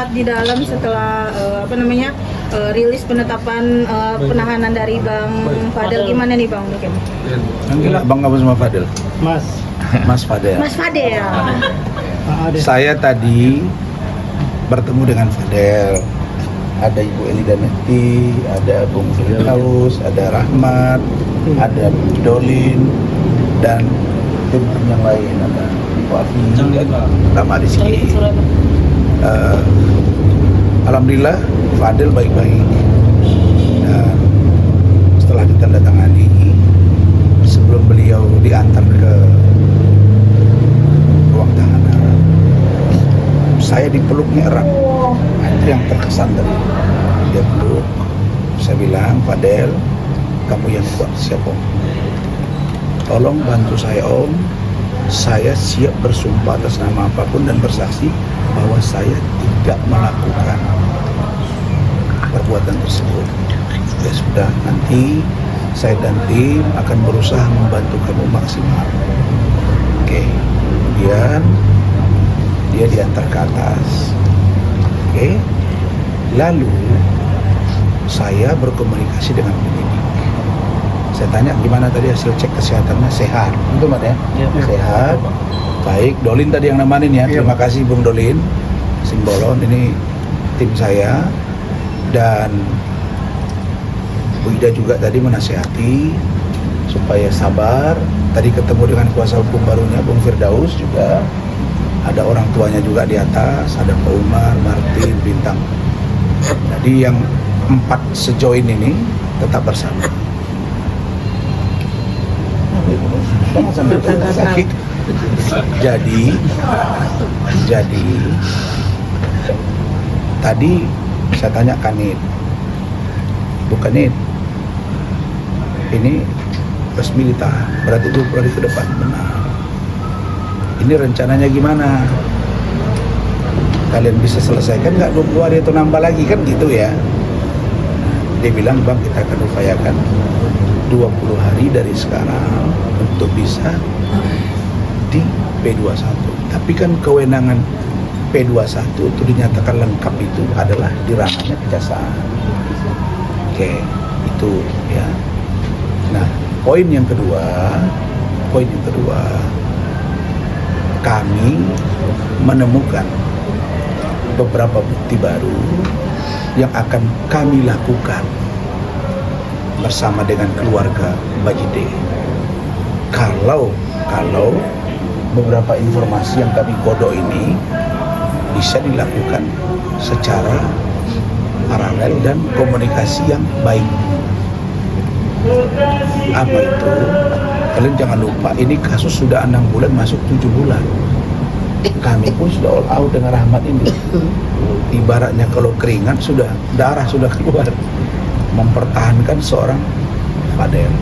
lihat di dalam setelah rilis penetapan penahanan dari Bang Fadel, gimana nih Bang mungkin? Panggil Bang apa sama Fadel? Mas Fadel. Mas Fadel. Saya tadi bertemu dengan Fadel. Ada Ibu Elida Meti, ada Bung Firdaus, ada Rahmat, ada Dolin, dan tim yang lain, ada Ibu Afi, Rama Rizky. Alhamdulillah Fadel baik-baik, dan setelah ditandatangani, sebelum beliau diantar ke ruang tahanan, saya dipeluknya erat. Nah, itu yang terkesan tadi. Dia peluk, saya bilang, Fadel, kamu yang kuat, siap Om. Tolong bantu saya Om, saya siap bersumpah atas nama apapun dan bersaksi bahwa saya tidak melakukan perbuatan tersebut. Ya sudah, nanti saya dan tim akan berusaha membantu kamu maksimal. Oke, kemudian dia diantar ke atas. Oke, lalu saya berkomunikasi dengan penyidik. Saya tanya gimana tadi hasil cek kesehatannya, sehat, itu Mbak ya? Sehat. Baik, Dolin tadi yang nemanin ya. Terima kasih Bung Dolin, Simbolon, ini tim saya, dan Bu Ida juga tadi menasihati supaya sabar. Tadi ketemu dengan kuasa hukum barunya Bung Firdaus juga. Ada orang tuanya juga di atas, ada Pak Umar, Martin, Bintang. Jadi yang 4 sejoin ini tetap bersama. Jadi tadi saya tanya Kanit, bukan ini resmi ditahan, berarti 20 hari ke depan. Benar. Ini rencananya gimana? Kalian bisa selesaikan nggak 20 hari atau nambah lagi, kan gitu ya? Dia bilang, Bang, kita akan upayakan 20 hari dari sekarang untuk bisa di P21. Tapi kan kewenangan P21 itu dinyatakan lengkap itu adalah di ranahnya kejaksaan. Oke, itu ya. Nah, poin yang kedua, kami menemukan beberapa bukti baru yang akan kami lakukan bersama dengan keluarga Mbak Ide. Kalau beberapa informasi yang kami godok ini bisa dilakukan secara paralel dan komunikasi yang baik. Apa itu? Kalian jangan lupa, ini kasus sudah 6 bulan masuk 7 bulan. Kami pun sudah all out dengan Rahmat ini. Ibaratnya kalau keringat sudah, darah sudah keluar. Mempertahankan seorang Fadel.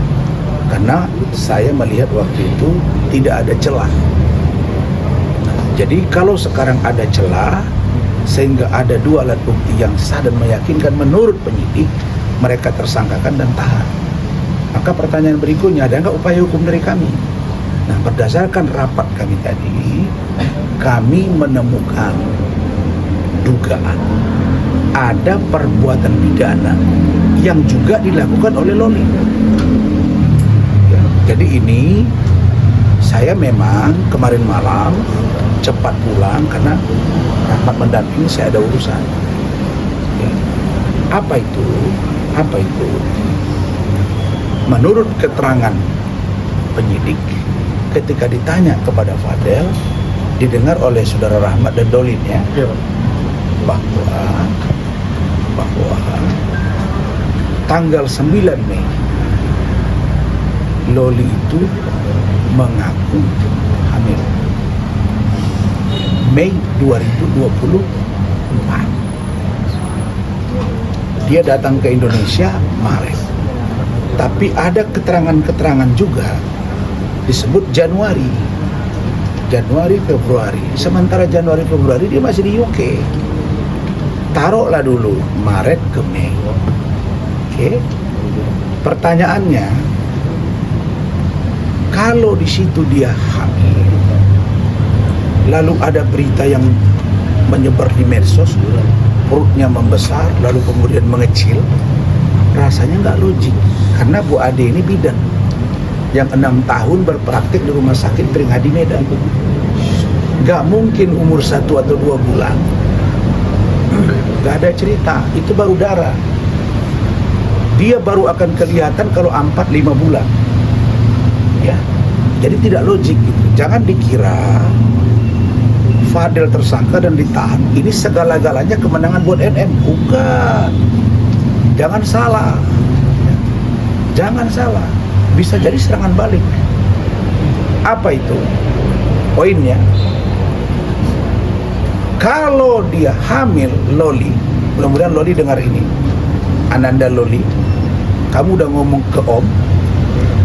Karena saya melihat waktu itu tidak ada celah. Jadi kalau sekarang ada celah, sehingga ada 2 alat bukti yang sah dan meyakinkan menurut penyidik, mereka tersangkakan dan tahan. Maka pertanyaan berikutnya, ada nggak upaya hukum dari kami? Nah, berdasarkan rapat kami tadi, kami menemukan dugaan ada perbuatan pidana yang juga dilakukan oleh Loli. Ya, jadi ini saya memang kemarin malam cepat pulang karena Rahmat mendampingi, saya ada urusan. Ya. Apa itu? Menurut keterangan penyidik, ketika ditanya kepada Fadel, didengar oleh saudara Rahmat dan Dolin ya, bahwa tanggal 9 Mei Loli itu mengaku hamil. Mei 2024 dia datang ke Indonesia Maret. Tapi ada keterangan-keterangan juga disebut Januari, Februari. Sementara Januari, Februari dia masih di UK. Taruhlah dulu Maret ke Mei. Oke. Pertanyaannya, kalau di situ dia hamil, lalu ada berita yang menyebar di medsos, perutnya membesar lalu kemudian mengecil, rasanya nggak logik. Karena Bu Ade ini bidan yang 6 tahun berpraktik di Rumah Sakit Peringadi Medan. Nggak mungkin umur 1 atau 2 bulan. Nggak ada cerita, itu baru darah. Dia baru akan kelihatan kalau 4-5 bulan. Ya, jadi tidak logik gitu. Jangan dikira Fadel tersangka dan ditahan ini segala-galanya kemenangan buat NN. Bukan. Jangan salah. Jangan salah. Bisa jadi serangan balik. Apa itu? Poinnya, kalau dia hamil Loli, mudah-mudahan Loli dengar ini, Ananda Loli, kamu udah ngomong ke Om,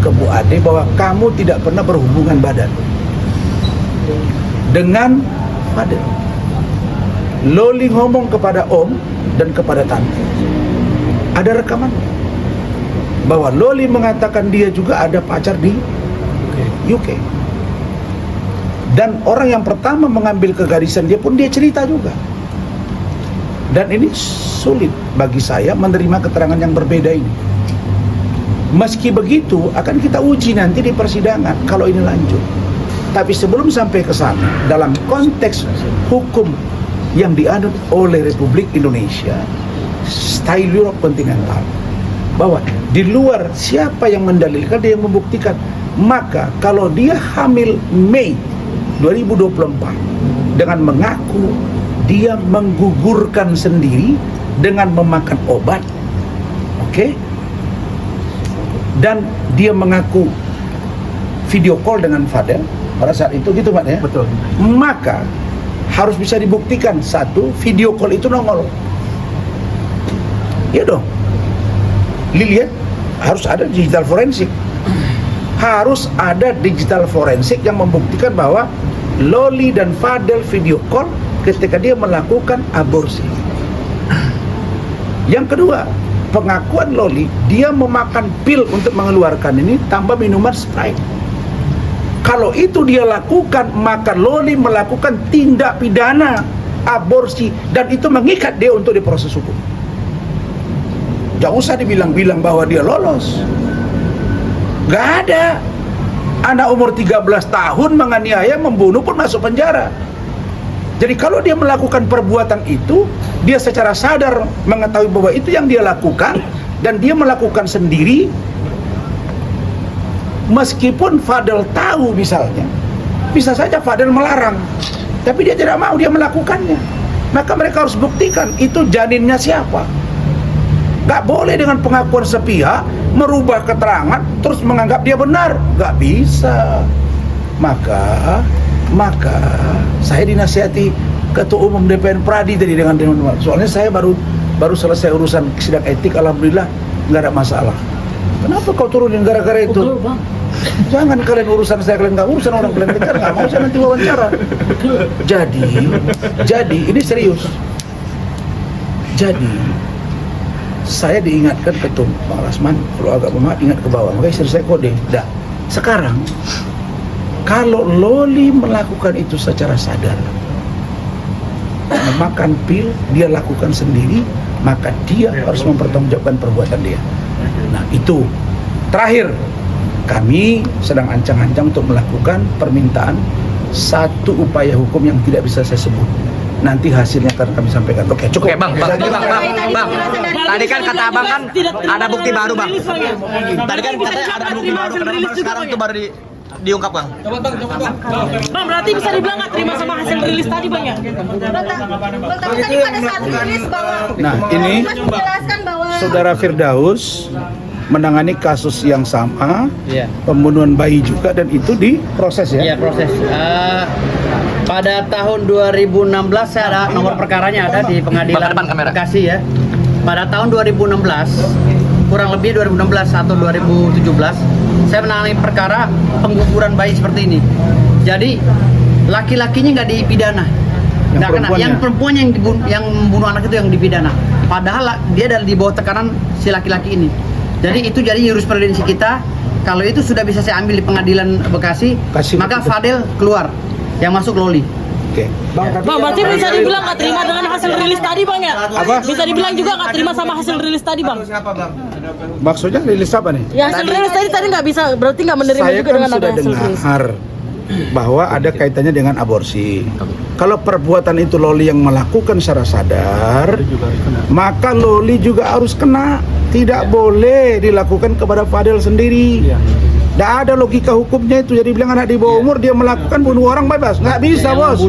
ke Bu Ade bahwa kamu tidak pernah berhubungan badan dengan Fadel. Loli ngomong kepada Om dan kepada Tante. Ada rekamannya bahwa Loli mengatakan dia juga ada pacar di UK. Dan orang yang pertama mengambil kegarisan dia pun dia cerita juga. Dan ini sulit bagi saya menerima keterangan yang berbeda ini. Meski begitu akan kita uji nanti di persidangan kalau ini lanjut. Tapi sebelum sampai ke sana, dalam konteks hukum yang dianut oleh Republik Indonesia, style Europe kontinental, bahwa di luar siapa yang mendalilkan, dia yang membuktikan. Maka kalau dia hamil Mei 2024 dengan mengaku dia menggugurkan sendiri dengan memakan obat, oke? Dan dia mengaku video call dengan Fadel pada saat itu, gitu Pak ya? Betul. Maka harus bisa dibuktikan, satu, video call itu nongol. Iya dong. Lihat, harus ada digital forensik. Harus ada digital forensik yang membuktikan bahwa Loli dan Fadel video call ketika dia melakukan aborsi. Yang kedua, pengakuan Loli, dia memakan pil untuk mengeluarkan ini tambah minuman Sprite. Kalau itu dia lakukan, maka Loli melakukan tindak pidana aborsi dan itu mengikat dia untuk diproses hukum. Gak usah dibilang-bilang bahwa dia lolos. Gak ada. Anak umur 13 tahun menganiaya, membunuh pun masuk penjara. Jadi kalau dia melakukan perbuatan itu, dia secara sadar mengetahui bahwa itu yang dia lakukan dan dia melakukan sendiri. Meskipun Fadel tahu misalnya, bisa saja Fadel melarang, tapi dia tidak mau, dia melakukannya. Maka mereka harus buktikan itu janinnya siapa. Gak boleh dengan pengakuan sepihak merubah keterangan terus menganggap dia benar, gak bisa. Maka saya dinasihati Ketua Umum DPN Pradi tadi dengan teman-teman. Soalnya saya baru selesai urusan sidang etik, alhamdulillah nggak ada masalah. Kenapa kau turunin gara-gara itu? Betul, Bang. Jangan kalian urusan saya, kalian nggak urusan orang, kalian dengar nggak mau saya nanti wawancara. Jadi ini serius. Jadi saya diingatkan Ketum Bang Rasman, kalau agak memang ingat ke bawah, makanya istri saya kode. Dah. Sekarang kalau Loli melakukan itu secara sadar, memakan pil, dia lakukan sendiri, maka dia harus mempertanggungjawabkan perbuatan dia. Nah itu. Terakhir, kami sedang ancang-ancang untuk melakukan permintaan satu upaya hukum yang tidak bisa saya sebut. Nanti hasilnya akan kami sampaikan. Oke, cukup. Oke, Bang. Tadi kan kata Abang kan ada bukti baru, Bang. Tadi kan katanya ada bukti baru, kenapa sekarang itu baru diungkap, Bang? Bang, berarti bisa dibilang nggak terima sama hasil rilis tadi, Bang ya? Tapi tadi pada saat rilis bahwa Nah, ini Mas menjelaskan bahwa Saudara Firdaus menangani kasus yang sama, Iya, pembunuhan bayi juga, dan itu diproses ya? iya proses. Pada tahun 2016 saya ada nomor perkaranya ada di pengadilan Depan kamera. Bekasi ya. Pada tahun 2016, kurang lebih 2016 atau 2017, saya menangani perkara pengguguran bayi seperti ini. Jadi laki-lakinya nggak dipidana, nggak kena. Yang perempuan yang membunuh anak itu yang dipidana. Padahal dia ada di bawah tekanan si laki-laki ini. Jadi itu jadi jurisprudensi kita. Kalau itu sudah bisa saya ambil di pengadilan Bekasi, maka Fadel keluar, yang masuk Loli. Oke. Bang, berarti bisa dibilang nggak terima dengan hasil rilis tadi bang ya? Apa? Bisa dibilang juga nggak terima sama hasil rilis tadi bang? Maksudnya rilis apa nih? Ya hasil rilis tadi nggak bisa, berarti nggak menerima Saya juga kan dengan sudah ada hasil rilis. dengar bahwa ada kaitannya dengan aborsi. Kalau perbuatan itu Loli yang melakukan secara sadar, maka Loli juga harus kena. Tidak boleh dilakukan kepada Fadel sendiri. Tidak ada logika hukumnya itu. Jadi bilang anak di bawah umur dia melakukan bunuh orang bebas. Nggak bisa, bos.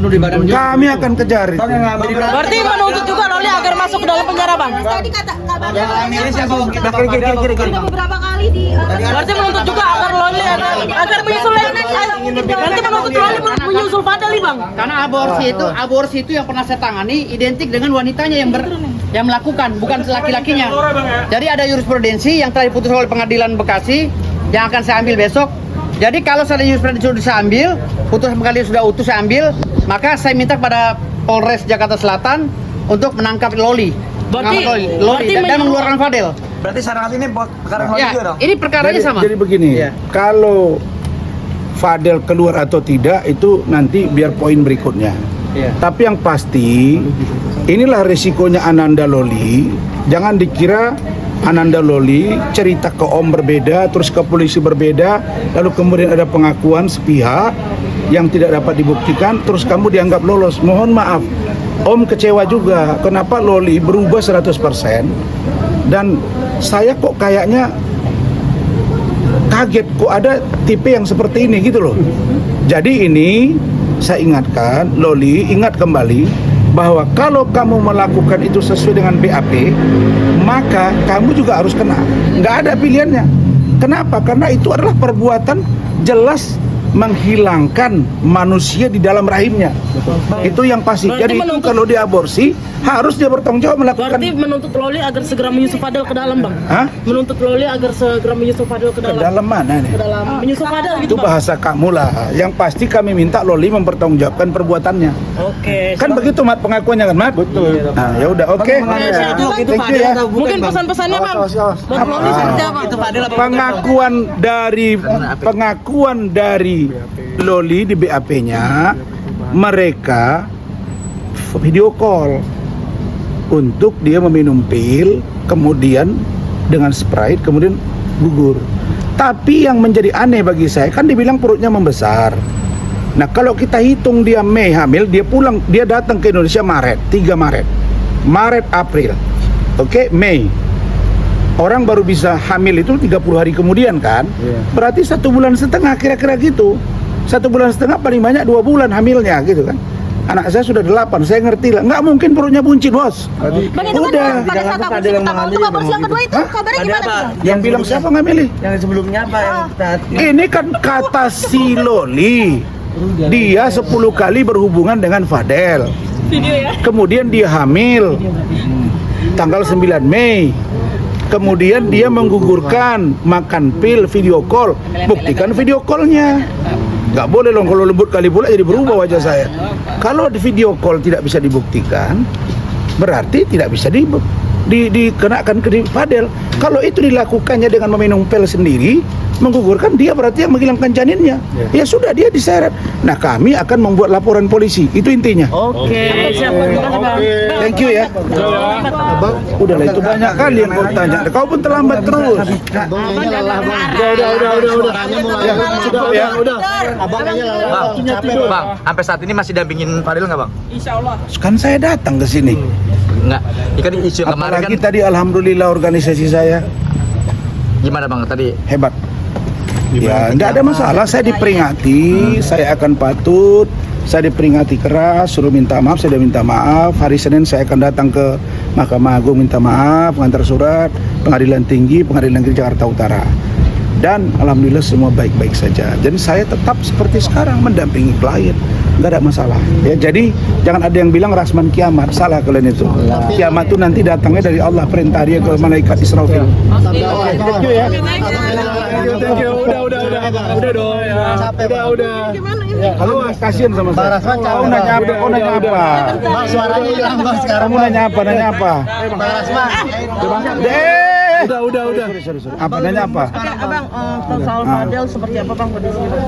Kami akan kejar itu. Berarti menuntut juga Loli agar masuk ke dalam penjara bang? Tadi kata kabarnya Kiri. udah beberapa kali di Berarti menuntut juga agar Loli agar menyusul berarti menuntut Loli menyusul Fadel nih bang? Karena aborsi itu yang pernah saya tangani identik dengan wanitanya yang melakukan, bukan laki-lakinya. Jadi ada jurisprudensi yang telah diputus oleh Pengadilan Bekasi yang akan saya ambil besok. Jadi kalau saya jurisprudensi sudah saya ambil, putusan pengadilan sudah utuh saya ambil, maka saya minta kepada Polres Jakarta Selatan untuk menangkap Loli. Berarti Dan mengeluarkan Fadel. Berarti sekarang ini perkara Loli Ya, juga dong? ini perkaranya sama. Jadi begini, Iya. kalau Fadel keluar atau tidak itu nanti biar poin berikutnya. Iya. Tapi yang pasti inilah resikonya Ananda Loli. Jangan dikira Ananda Loli cerita ke Om berbeda, terus ke polisi berbeda, lalu kemudian ada pengakuan sepihak yang tidak dapat dibuktikan, terus kamu dianggap lolos. Mohon maaf, Om kecewa juga. Kenapa Loli berubah 100%? Dan saya kok kayaknya kaget kok ada tipe yang seperti ini gitu loh. Jadi ini saya ingatkan, Loli ingat kembali bahwa kalau kamu melakukan itu sesuai dengan BAP, maka kamu juga harus kena. Nggak ada pilihannya. Kenapa? Karena itu adalah perbuatan jelas menghilangkan manusia di dalam rahimnya. Itu yang pasti. Berarti Jadi itu menuntut- kalau diaborsi harus dia bertanggung jawab melakukan. Berarti menuntut Loli agar segera menyusul Fadel ke dalam bang? Hah? Menuntut Loli agar segera menyusul Fadel ke Ke dalam? dalam mana nih? Ke dalam menyusul Fadel gitu Itu bang? bahasa kamu lah. Yang pasti kami minta Loli mempertanggungjawabkan perbuatannya. Oke. Kan begitu Mat pengakuannya kan Mat? Betul. Nah, ya udah oke. Thank you ya. Mungkin pesan-pesannya bang? Buat Loli seperti apa? Pengakuan dari Loli di BAP-nya, mereka video call untuk dia meminum pil, kemudian dengan Sprite, kemudian gugur. Tapi yang menjadi aneh bagi saya, kan dibilang perutnya membesar. Nah kalau kita hitung dia Mei hamil, dia datang ke Indonesia Maret, 3 Maret, April, oke, Mei. Orang baru bisa hamil itu 30 hari kemudian kan? Berarti 1,5 bulan kira-kira gitu. 1,5 bulan paling banyak 2 bulan hamilnya gitu kan. Anak saya sudah 8, saya ngerti lah. Nggak mungkin perutnya buncit, bos. Bang, itu Udah. kan pada saat aborsi pertama untuk aborsi yang kedua itu kabarnya gimana bang? Yang bilang siapa ngamili? Yang sebelumnya apa yang Ini kan kata si Loli. Dia 10 kali berhubungan dengan Fadel. Video ya? Kemudian dia hamil tanggal 9 Mei. Kemudian dia menggugurkan, makan pil, video call. Buktikan video callnya. Nggak boleh loh kalau lembut kali pula jadi berubah wajah saya. Kalau di video call tidak bisa dibuktikan, berarti tidak bisa dikenakan ke Fadel. Kalau itu dilakukannya dengan meminum pil sendiri, menggugurkan, dia berarti yang menghilangkan janinnya. Ya sudah, dia diseret. Nah kami akan membuat laporan polisi. Itu intinya. Oke, siap. Terima kasih bang. Thank you ya. Udahlah itu banyak kali yang kau tanya. Kau pun terlambat terus. Udah. Ya, cukup ya. Bang, sampai saat ini masih dampingin Fadil nggak bang? Kan saya datang ke sini. Nggak. Ikan isu yang kemarin kan Apalagi tadi alhamdulillah organisasi saya gimana bang tadi? hebat. Ya, nggak ada masalah. Saya diperingati, saya akan patut. Saya diperingati keras, suruh minta maaf, saya sudah minta maaf. Hari Senin saya akan datang ke Mahkamah Agung minta maaf, mengantar surat, Pengadilan Tinggi, Pengadilan Negeri Jakarta Utara. Dan alhamdulillah semua baik-baik saja. Jadi saya tetap seperti sekarang mendampingi klien, nggak ada masalah. Ya, jadi jangan ada yang bilang rasman kiamat, salah kalian itu. Kiamat itu nanti datangnya dari Allah, perintah dia ke malaikat Israfil. Thank you ya. Thank you. Udah dong. Udah. Kalau kasihan sama saya. Kau nanya apa? Bang, suaranya hilang bang sekarang. Kamu nanya apa? Bang Rasman. Udah. Sorry. Apa nanya apa? Oke, abang, soal Fadel seperti apa bang kondisinya?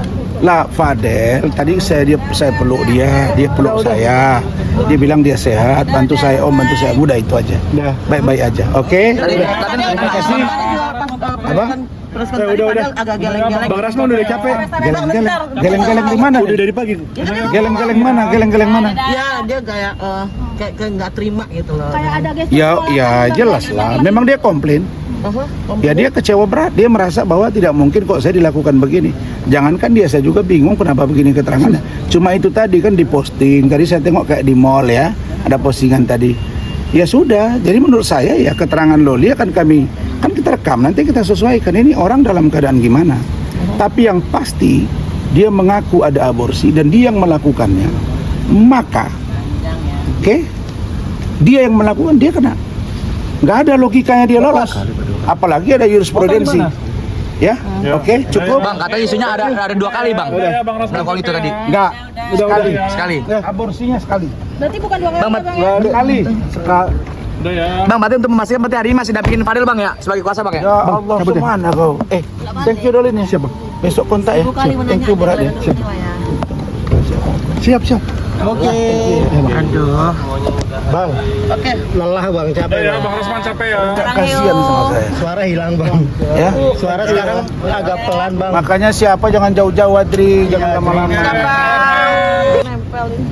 Lah Fadel, tadi saya peluk dia peluk saya. Dia bilang dia sehat, bantu saya Om, bantu saya. Udah itu aja. Baik-baik aja. Oke? Terima kasih. Apa? Terus kan tadi Fadel agak geleng-geleng. Bang Rasman udah capek. Geleng-geleng di mana? Udah dari pagi. Geleng-geleng mana? Ya, dia kayak nggak terima gitu loh. Ya jelas lah. Memang dia komplain. Ya dia kecewa berat. Dia merasa bahwa tidak mungkin kok saya dilakukan begini. Jangankan dia, saya juga bingung kenapa begini keterangannya. Cuma itu tadi kan diposting. Tadi saya tengok kayak di mall ya, ada postingan tadi. Ya sudah. Jadi menurut saya ya keterangan Loli akan kita rekam, nanti kita sesuaikan ini orang dalam keadaan gimana. Tapi yang pasti dia mengaku ada aborsi dan dia yang melakukannya. Maka dia yang melakukan, dia kena. Nggak ada logikanya dia lolos. Apalagi ada jurisprudensi. Ya, oke, cukup. Bang, katanya isunya ada 2 kali, Bang. Kalau itu tadi. Enggak, Sekali. Aborsinya sekali. Berarti bukan 2 kali Bang, bang ya? Sekali. Bang, berarti untuk memastikan berarti hari ini masih dampingin Fadel Bang ya sebagai kuasa Bang ya? Ya Allah, kemana kau? Thank you dulu nih. Siap, Bang. Besok kontak ya. Thank you berat ya. Siap. Oke. Aduh. Bang, Oke. Lelah bang, capek. Ya, Bang Rasman capek ya. kasihan sama saya. Suara hilang bang. Ya. Suara sekarang agak pelan bang. Makanya siapa jangan jauh-jauh Adri, jangan lama-lama. Nempelin.